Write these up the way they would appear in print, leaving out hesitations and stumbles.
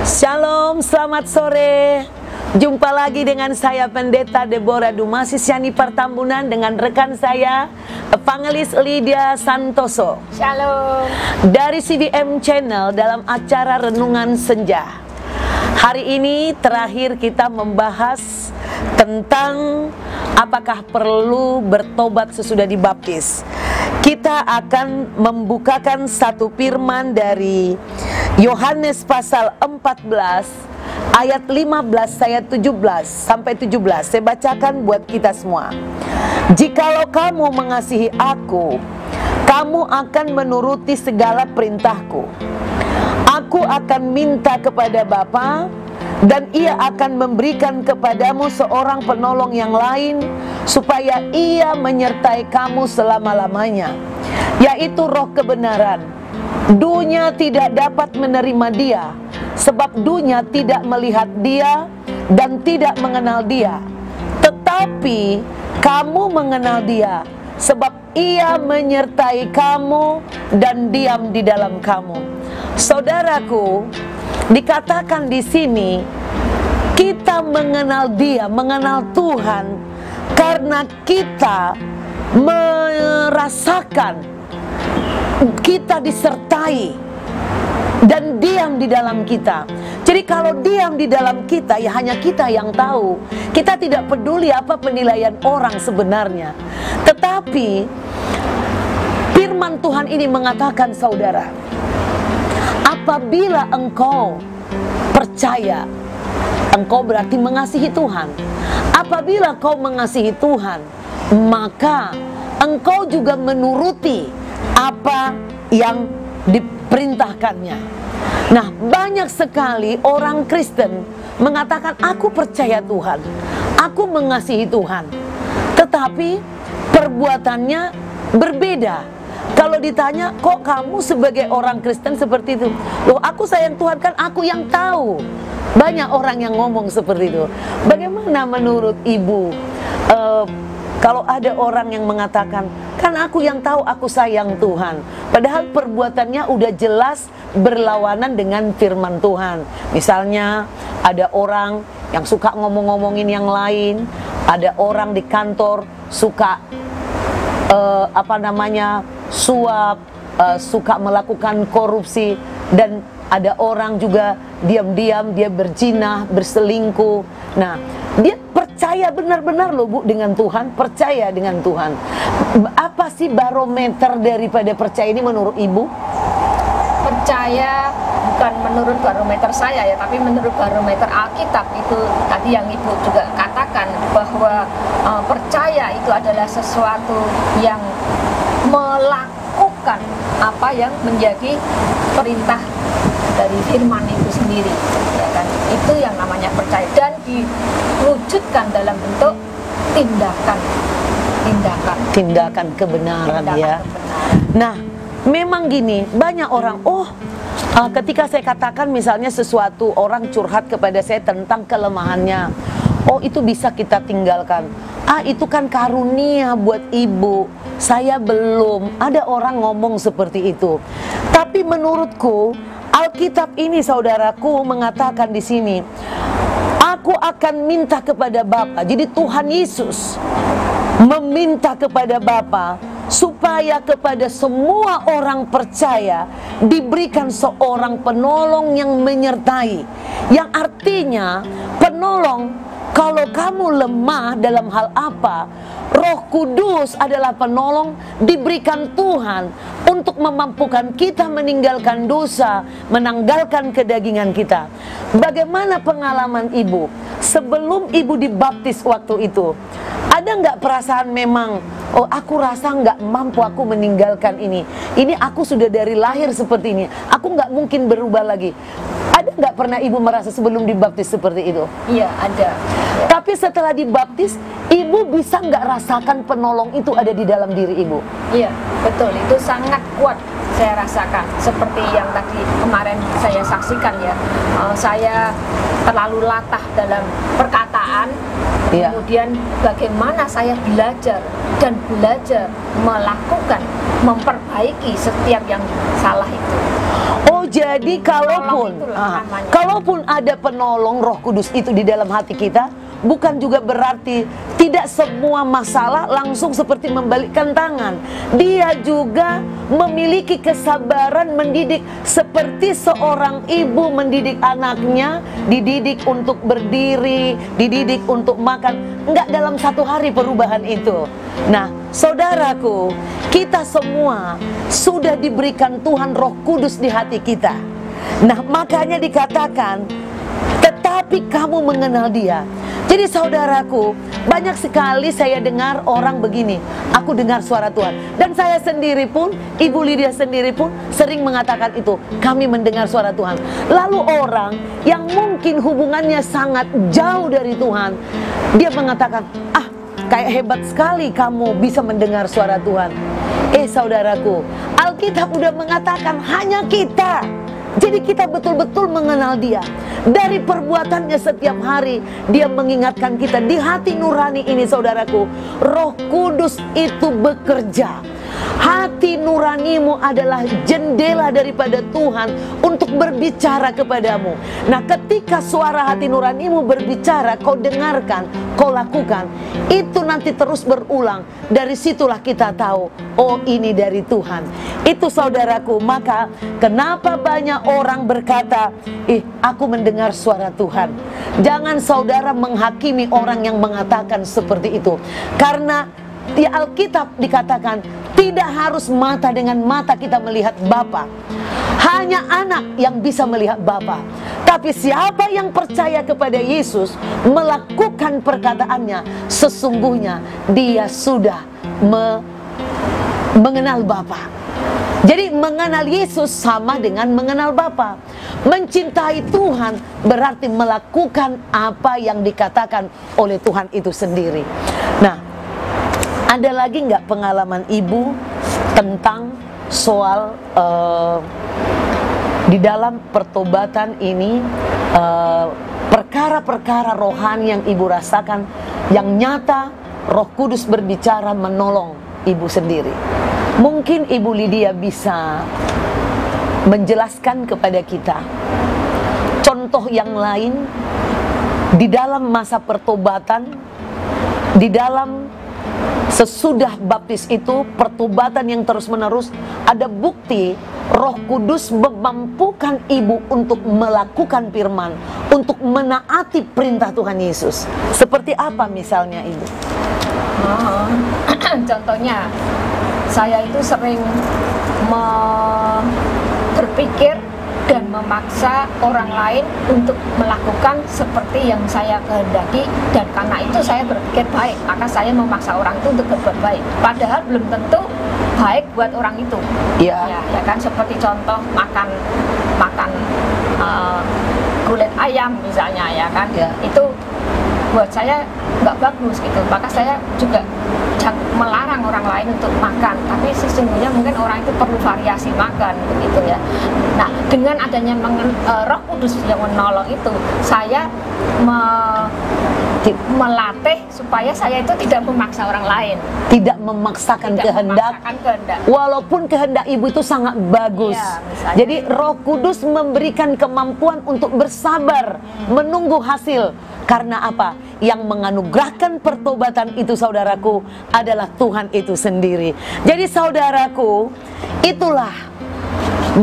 Shalom, selamat sore. Jumpa lagi dengan saya Pendeta Deborah Dumasisyani Partambunan dengan rekan saya Evangelis Lydia Santoso. Shalom. Dari CVM Channel dalam acara Renungan Senja. Hari ini terakhir kita membahas tentang apakah perlu bertobat sesudah dibaptis. Kita akan membukakan satu firman dari Yohanes pasal 14 ayat 15 ayat 17 sampai 17. Saya bacakan buat kita semua. Jikalau kamu mengasihi aku, kamu akan menuruti segala perintahku. Aku akan minta kepada Bapa, dan Ia akan memberikan kepadamu seorang penolong yang lain, supaya Ia menyertai kamu selama-lamanya, yaitu Roh kebenaran. Dunia tidak dapat menerima Dia, sebab dunia tidak melihat Dia dan tidak mengenal Dia. Tetapi kamu mengenal Dia, sebab Ia menyertai kamu dan diam di dalam kamu. Saudaraku, dikatakan di sini kita mengenal Dia, mengenal Tuhan, karena kita merasakan kita disertai dan diam di dalam kita. Jadi kalau diam di dalam kita, ya hanya kita yang tahu. Kita tidak peduli apa penilaian orang sebenarnya. Tetapi firman Tuhan ini mengatakan, saudara, apabila engkau percaya, engkau berarti mengasihi Tuhan. Apabila kau mengasihi Tuhan, maka engkau juga menuruti apa yang diperintahkannya. Nah, banyak sekali orang Kristen mengatakan, aku percaya Tuhan, aku mengasihi Tuhan, tetapi perbuatannya berbeda. Kalau ditanya, kok kamu sebagai orang Kristen seperti itu? Loh, aku sayang Tuhan, kan aku yang tahu. Banyak orang yang ngomong seperti itu. Bagaimana menurut ibu? Kalau ada orang yang mengatakan, kan aku yang tahu aku sayang Tuhan, padahal perbuatannya udah jelas berlawanan dengan firman Tuhan. Misalnya ada orang yang suka ngomong-ngomongin yang lain, ada orang di kantor suka suap, suka melakukan korupsi, dan ada orang juga diam-diam dia berzina, berselingkuh. Nah, dia percaya benar-benar loh Bu dengan Tuhan, percaya dengan Tuhan. Apa sih barometer daripada percaya ini menurut Ibu? Percaya bukan menurut barometer saya ya, tapi menurut barometer Alkitab. Itu tadi yang Ibu juga katakan, bahwa percaya itu adalah sesuatu yang melakukan apa yang menjadi perintah dari firman itu sendiri, ya kan? Itu yang namanya percaya, dan diwujudkan dalam bentuk tindakan kebenaran, ya. Nah, memang gini, banyak orang, ketika saya katakan misalnya sesuatu, orang curhat kepada saya tentang kelemahannya, itu bisa kita tinggalkan. Itu kan karunia buat ibu, saya belum. Ada orang ngomong seperti itu. Tapi menurutku Alkitab ini, saudaraku, mengatakan di sini, aku akan minta kepada Bapa. Jadi Tuhan Yesus meminta kepada Bapa supaya kepada semua orang percaya diberikan seorang penolong yang menyertai. Yang artinya penolong, kalau kamu lemah dalam hal apa, Roh Kudus adalah penolong diberikan Tuhan untuk memampukan kita meninggalkan dosa, menanggalkan kedagingan kita. Bagaimana pengalaman ibu sebelum ibu dibaptis waktu itu? Ada nggak perasaan memang, aku rasa nggak mampu aku meninggalkan ini. Ini aku sudah dari lahir seperti ini, aku nggak mungkin berubah lagi. Ada nggak pernah ibu merasa sebelum dibaptis seperti itu? Iya, ada. Tapi setelah dibaptis, ibu bisa nggak rasakan penolong itu ada di dalam diri ibu? Iya, betul. Itu sangat kuat saya rasakan. Seperti yang tadi kemarin saya saksikan ya. Saya terlalu latah dalam perkataan. Iya. Kemudian bagaimana saya belajar melakukan, memperbaiki setiap yang salah itu. jadi kalaupun ada penolong Roh Kudus itu di dalam hati kita, bukan juga berarti tidak semua masalah langsung seperti membalikkan tangan. Dia juga memiliki kesabaran mendidik, seperti seorang ibu mendidik anaknya, dididik untuk berdiri, dididik untuk makan. Enggak dalam satu hari perubahan itu. Nah, saudaraku, kita semua sudah diberikan Tuhan Roh Kudus di hati kita. Nah, makanya dikatakan, tetapi kamu mengenal Dia. Jadi saudaraku, banyak sekali saya dengar orang begini, aku dengar suara Tuhan. Dan saya sendiri pun, Ibu Lydia sendiri pun sering mengatakan itu, kami mendengar suara Tuhan. Lalu orang yang mungkin hubungannya sangat jauh dari Tuhan, dia mengatakan, kayak hebat sekali kamu bisa mendengar suara Tuhan. Saudaraku, Alkitab udah mengatakan hanya kita. Jadi kita betul-betul mengenal Dia. Dari perbuatannya setiap hari, Dia mengingatkan kita. Di hati nurani ini, saudaraku, Roh Kudus itu bekerja. Hati nuranimu adalah jendela daripada Tuhan untuk berbicara kepadamu. Nah, ketika suara hati nuranimu berbicara, kau dengarkan, kau lakukan, itu nanti terus berulang. Dari situlah kita tahu, oh ini dari Tuhan. Itu saudaraku, maka kenapa banyak orang berkata, aku mendengar suara Tuhan. Jangan saudara menghakimi orang yang mengatakan seperti itu. Karena di Alkitab dikatakan, tidak harus mata dengan mata kita melihat Bapa. Hanya anak yang bisa melihat Bapa. Tapi siapa yang percaya kepada Yesus, melakukan perkataannya, sesungguhnya dia sudah mengenal Bapa. Jadi mengenal Yesus sama dengan mengenal Bapa. Mencintai Tuhan berarti melakukan apa yang dikatakan oleh Tuhan itu sendiri. Nah, ada lagi nggak pengalaman ibu tentang soal di dalam pertobatan ini, perkara-perkara rohani yang ibu rasakan, yang nyata Roh Kudus berbicara menolong ibu sendiri? Mungkin Ibu Lydia bisa menjelaskan kepada kita contoh yang lain di dalam masa pertobatan, di dalam sesudah baptis itu, pertobatan yang terus-menerus, ada bukti Roh Kudus memampukan ibu untuk melakukan firman, untuk menaati perintah Tuhan Yesus. Seperti apa misalnya ibu? Contohnya, saya itu sering berpikir dan memaksa orang lain untuk melakukan seperti yang saya kehendaki, dan karena itu saya berpikir baik, maka saya memaksa orang itu untuk berbuat baik, padahal belum tentu baik buat orang itu. Ya kan, seperti contoh makan kulit ayam misalnya, ya kan, itu buat saya nggak bagus gitu, maka saya juga melarang orang lain untuk makan, tapi sesungguhnya mungkin orang itu perlu variasi makan begitu ya. Nah, dengan adanya Roh Kudus yang menolong itu, saya melatih supaya saya itu tidak memaksa orang lain, tidak memaksakan kehendak, walaupun kehendak ibu itu sangat bagus. Jadi Roh Kudus memberikan kemampuan untuk bersabar, menunggu hasil. Karena apa? Yang menganugerahkan pertobatan itu, saudaraku, adalah Tuhan itu sendiri. Jadi saudaraku, itulah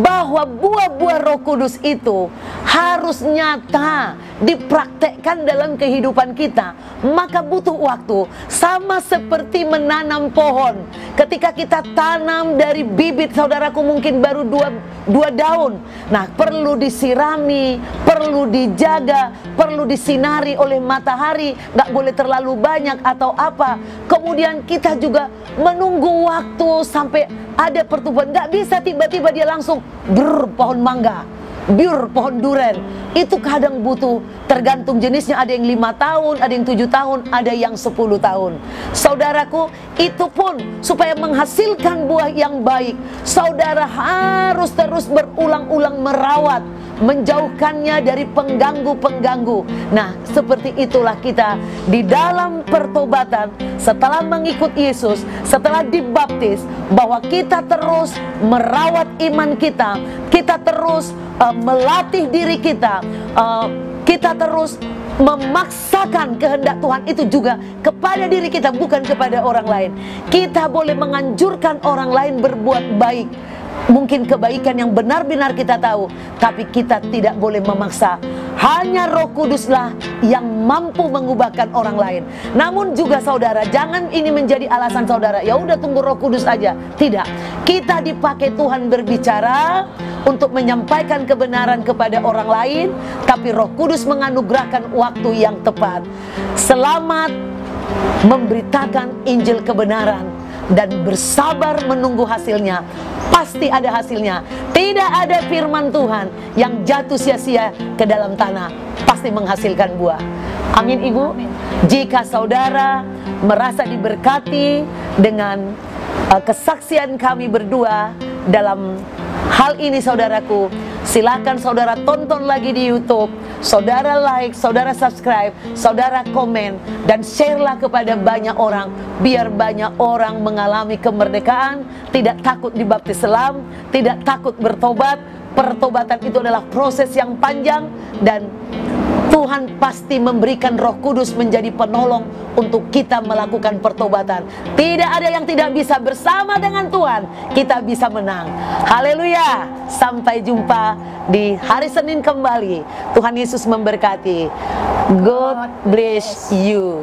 bahwa buah-buah Roh Kudus itu harus nyata dipraktekkan dalam kehidupan kita. Maka butuh waktu, sama seperti menanam pohon. Ketika kita tanam dari bibit, saudaraku, mungkin baru dua daun. Nah, perlu disirami, perlu dijaga, perlu disinari oleh matahari, nggak boleh terlalu banyak atau apa. Kemudian kita juga menunggu waktu sampai ada pertumbuhan. Nggak bisa tiba-tiba dia langsung pohon mangga, pohon duren. Itu kadang butuh, tergantung jenisnya, ada yang 5 tahun, ada yang 7 tahun, ada yang 10 tahun. Saudaraku, itu pun supaya menghasilkan buah yang baik, saudara harus terus berulang-ulang merawat, menjauhkannya dari pengganggu-pengganggu. Nah, seperti itulah kita di dalam pertobatan. setelah mengikut Yesus, setelah dibaptis, bahwa kita terus merawat iman kita, kita terus melatih diri kita, kita terus memaksakan kehendak Tuhan itu juga kepada diri kita, bukan kepada orang lain. Kita boleh menganjurkan orang lain berbuat baik, mungkin kebaikan yang benar-benar kita tahu, tapi kita tidak boleh memaksa. Hanya Roh Kuduslah yang mampu mengubahkan orang lain. Namun juga saudara, jangan ini menjadi alasan saudara, ya udah tunggu Roh Kudus aja. Tidak, kita dipakai Tuhan berbicara untuk menyampaikan kebenaran kepada orang lain, tapi Roh Kudus menganugerahkan waktu yang tepat. Selamat memberitakan Injil kebenaran dan bersabar menunggu hasilnya. Pasti ada hasilnya. Tidak ada firman Tuhan yang jatuh sia-sia ke dalam tanah, pasti menghasilkan buah. Amin, Ibu. Jika saudara merasa diberkati dengan kesaksian kami berdua dalam hal ini, saudaraku, silakan saudara tonton lagi di YouTube, saudara like, saudara subscribe, saudara komen, dan share-lah kepada banyak orang, biar banyak orang mengalami kemerdekaan, tidak takut dibaptis selam, tidak takut bertobat. Pertobatan itu adalah proses yang panjang, dan Tuhan pasti memberikan Roh Kudus menjadi penolong untuk kita melakukan pertobatan. Tidak ada yang tidak bisa, bersama dengan Tuhan kita bisa menang. Haleluya. Sampai jumpa di hari Senin kembali. Tuhan Yesus memberkati. God bless you.